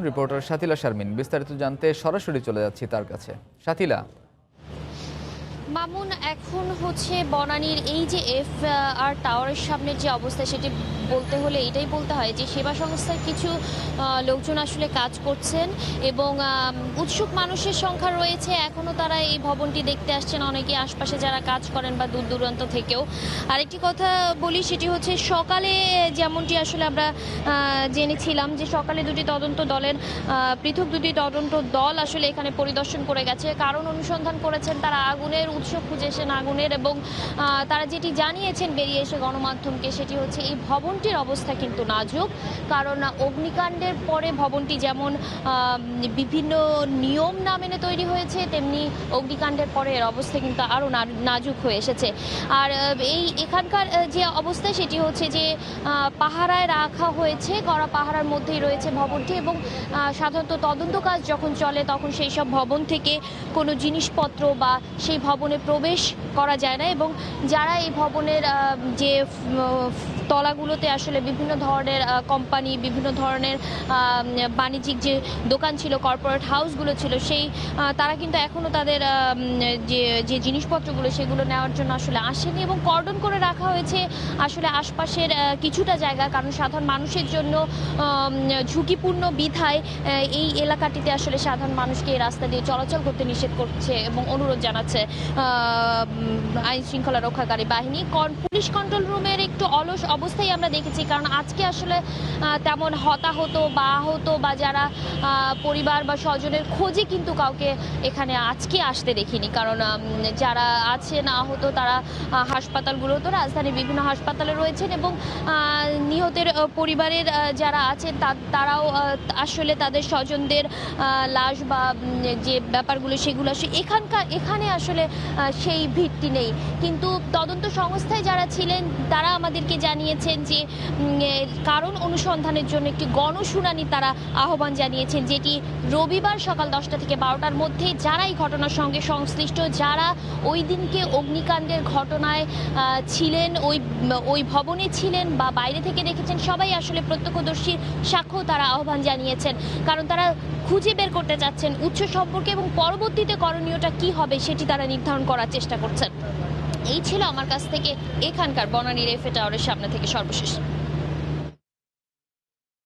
Reporter Shatila Sharmin. বিস্তারিত জানতে সরাসরি চলে যাচ্ছি তার কাছে। শাতিলা, মামুন, এখন হচ্ছে বনানীর এই যে আর টাওয়ারের সামনে যে অবস্থা, সেটি বলতে হলে এটাই বলতে হয় যে সেবা সংস্থার কিছু লোকজন আসলে কাজ করছেন এবং উৎসুক মানুষের সংখ্যা রয়েছে। এখনও তারা এই ভবনটি দেখতে আসছেন, অনেকে আশপাশে যারা কাজ করেন বা দূর দূরান্ত থেকেও। আরেকটি কথা বলি, সেটি হচ্ছে সকালে যেমনটি আসলে আমরা জেনেছিলাম যে সকালে পৃথক দুটি তদন্ত দল আসলে এখানে পরিদর্শন করে গেছে, কারণ অনুসন্ধান করেছেন, তারা আগুনের উৎস খুঁজেছেন আগুনের, এবং তারা যেটি জানিয়েছেন বেরিয়ে এসে গণমাধ্যমকে, সেটি হচ্ছে এই ভবনটির অবস্থা কিন্তু নাজুক। কারণ অগ্নিকাণ্ডের পরে ভবনটি যেমন বিভিন্ন নিয়ম না মেনে তৈরি হয়েছে, তেমনি অগ্নিকাণ্ডের পরে এর অবস্থা কিন্তু আরও নাজুক হয়ে এসেছে। আর এখানকার যে অবস্থা, সেটি হচ্ছে যে পাহারায় রাখা হয়েছে, কড়া পাহারার মধ্যেই রয়েছে ভবনটি, এবং সাধারণত তদন্ত কাজ যখন চলে তখন সেই সব ভবন থেকে কোনো জিনিসপত্র বা সেই ভবনে প্রবেশ করা যায় না, এবং যারা এই ভবনের যে তলাগুলোতে আসলে বিভিন্ন ধরনের কোম্পানি, বিভিন্ন ধরনের বাণিজ্যিক যে দোকান ছিল, কর্পোরেট হাউসগুলো ছিল, তারা কিন্তু এখনও তাদের যে জিনিসপত্রগুলো সেগুলো নেওয়ার জন্য আসলে আসেনি, এবং কর্ডন করে রাখা হয়েছে আসলে আশপাশের কিছুটা জায়গা, কারণ সাধারণ মানুষের জন্য ঝুঁকিপূর্ণ বিধায় এই এলাকাটিতে আসলে সাধারণ মানুষকে এই রাস্তা দিয়ে চলাচল করতে নিষেধ করছে এবং অনুরোধ জানাচ্ছে আইন শৃঙ্খলা রক্ষাকারী বাহিনী। পুলিশ কন্ট্রোল রুমের একটু অলস অবস্থায় আমরা দেখেছি, কারণ আজকে আসলে তেমন হতাহত বা আহত বা যারা পরিবার বা স্বজনের খোঁজে কিন্তু কাউকে এখানে আজকে আসতে দেখিনি, কারণ যারা আছেন আহত তারা হাসপাতালগুলোতে, রাজধানীর বিভিন্ন হাসপাতালে রয়েছেন, এবং নিহতের পরিবারের যারা আছেন তারাও আসলে তাদের স্বজনদের লাশ বা যে ব্যাপারগুলো সেগুলো আসলে এখানে আসলে সেই ভিত্তি নেই। কিন্তু তদন্ত সংস্থায় যারা ছিলেন তারা আমাদেরকে জানিয়েছেন যে কারণ অনুসন্ধানের জন্য একটি গণশুনানি তারা আহ্বান জানিয়েছেন, যেটি রবিবার সকাল 10টা থেকে 12টার মধ্যে যারা এই ঘটনার সঙ্গে সংশ্লিষ্ট, যারা ওই দিনকে অগ্নিকাণ্ডের ঘটনায় ছিলেন, ওই ভবনে ছিলেন বা বাইরে থেকে দেখেছেন, সবাই আসলে প্রত্যক্ষদর্শীর সাক্ষ্য তারা আহ্বান জানিয়েছেন, কারণ তারা খুঁজে বের করতে চাচ্ছেন উৎস সম্পর্কে এবং পরবর্তীতে করণীয়টা কি হবে সেটি তারা নির্ধারণ করার চেষ্টা করছেন। এই ছিল আমার কাছ থেকে এখানকার বনানীর এফএ টাওয়ারের সামনে থেকে সর্বশেষ।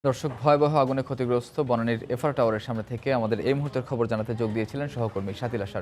দর্শক, ভয়াবহ আগুনে ক্ষতিগ্রস্ত বনানীর এফআর টাওয়ারের সামনে থেকে আমাদের এই মুহূর্তের খবর জানাতে যোগ দিয়েছিলেন সহকর্মী শাতিলা শারমিন।